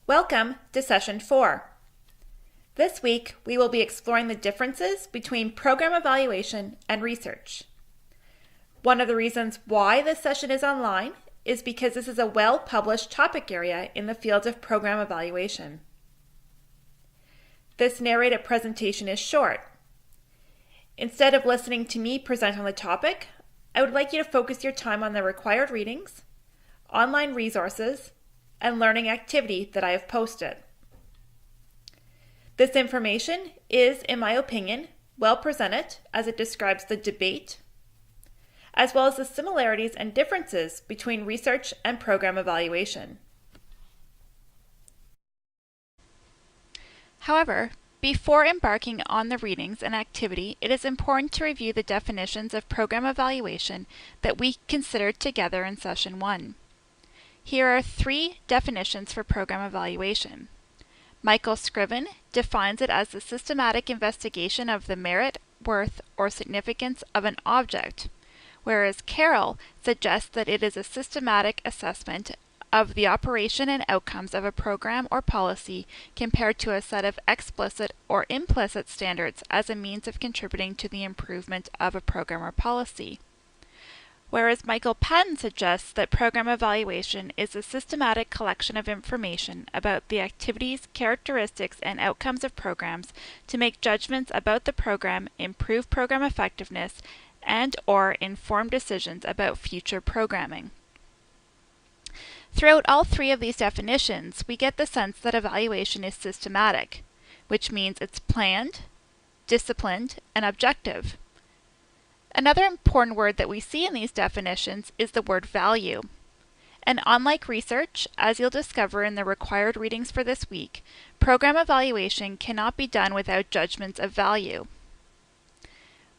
Welcome to Session 4. This week, we will be exploring the differences between program evaluation and research. One of the reasons why this session is online is because this is a well-published topic area in the field of program evaluation. This narrated presentation is short. Instead of listening to me present on the topic, I would like you to focus your time on the required readings, online resources, and learning activity that I have posted. This information is, in my opinion, well presented as it describes the debate, as well as the similarities and differences between research and program evaluation. However, before embarking on the readings and activity, it is important to review the definitions of program evaluation that we considered together in Session 1. Here are 3 definitions for program evaluation. Michael Scriven defines it as the systematic investigation of the merit, worth, or significance of an object, whereas Carroll suggests that it is a systematic assessment of the operation and outcomes of a program or policy compared to a set of explicit or implicit standards as a means of contributing to the improvement of a program or policy. Whereas Michael Patton suggests that program evaluation is a systematic collection of information about the activities, characteristics, and outcomes of programs to make judgments about the program, improve program effectiveness, and/or inform decisions about future programming. Throughout all 3 of these definitions, we get the sense that evaluation is systematic, which means it's planned, disciplined, and objective. Another important word that we see in these definitions is the word value. And unlike research, as you'll discover in the required readings for this week, program evaluation cannot be done without judgments of value.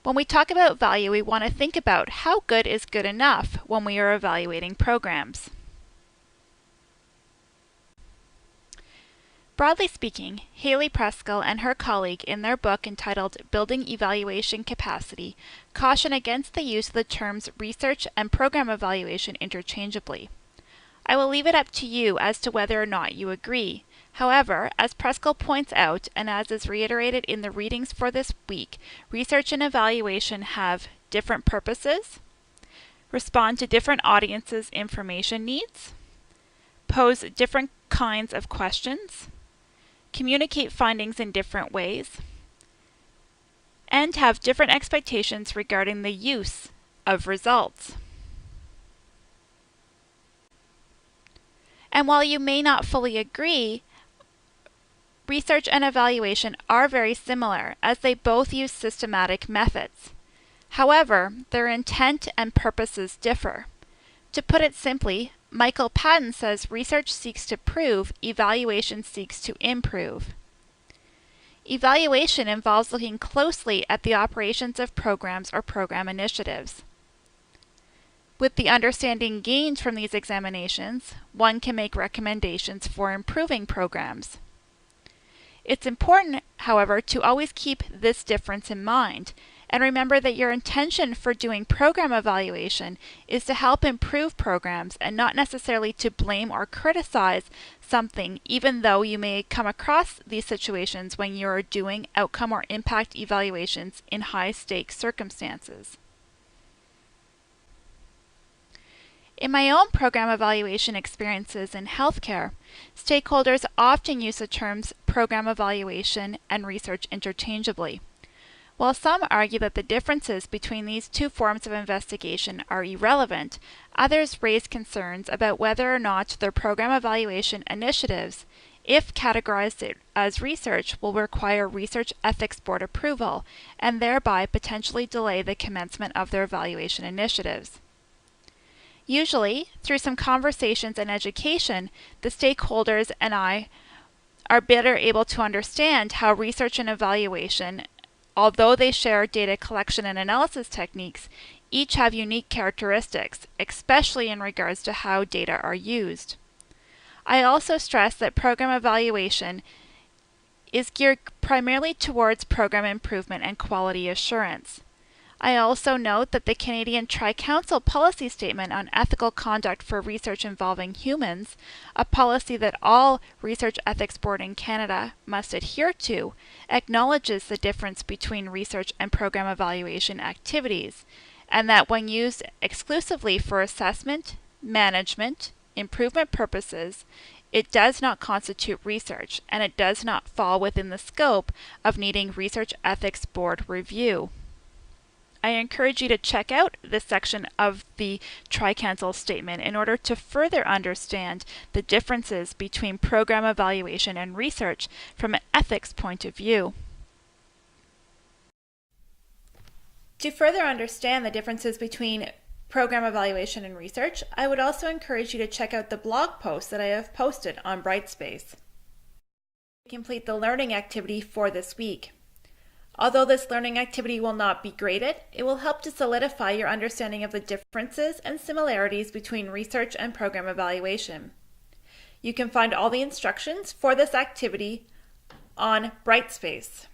When we talk about value, we want to think about how good is good enough when we are evaluating programs. Broadly speaking, Haley Preskill and her colleague in their book entitled Building Evaluation Capacity caution against the use of the terms research and program evaluation interchangeably. I will leave it up to you as to whether or not you agree. However, as Preskill points out, and as is reiterated in the readings for this week, research and evaluation have different purposes, respond to different audiences' information needs, pose different kinds of questions, communicate findings in different ways, and have different expectations regarding the use of results. And while you may not fully agree, research and evaluation are very similar as they both use systematic methods. However, their intent and purposes differ. To put it simply, Michael Patton says research seeks to prove, evaluation seeks to improve. Evaluation involves looking closely at the operations of programs or program initiatives. With the understanding gained from these examinations, one can make recommendations for improving programs. It's important, however, to always keep this difference in mind and remember that your intention for doing program evaluation is to help improve programs and not necessarily to blame or criticize something, even though you may come across these situations when you are doing outcome or impact evaluations in high-stakes circumstances. In my own program evaluation experiences in healthcare, stakeholders often use the terms program evaluation and research interchangeably. While some argue that the differences between these 2 forms of investigation are irrelevant, others raise concerns about whether or not their program evaluation initiatives, if categorized as research, will require Research Ethics Board approval and thereby potentially delay the commencement of their evaluation initiatives. Usually, through some conversations and education, the stakeholders and I are better able to understand how research and evaluation, although they share data collection and analysis techniques, each have unique characteristics, especially in regards to how data are used. I also stress that program evaluation is geared primarily towards program improvement and quality assurance. I also note that the Canadian Tri-Council Policy Statement on Ethical Conduct for Research Involving Humans, a policy that all Research Ethics Board in Canada must adhere to, acknowledges the difference between research and program evaluation activities, and that when used exclusively for assessment, management, improvement purposes, it does not constitute research, and it does not fall within the scope of needing Research Ethics Board review. I encourage you to check out this section of the Tri-Council statement in order to further understand the differences between program evaluation and research from an ethics point of view. To further understand the differences between program evaluation and research, I would also encourage you to check out the blog post that I have posted on Brightspace. Complete the learning activity for this week. Although this learning activity will not be graded, it will help to solidify your understanding of the differences and similarities between research and program evaluation. You can find all the instructions for this activity on Brightspace.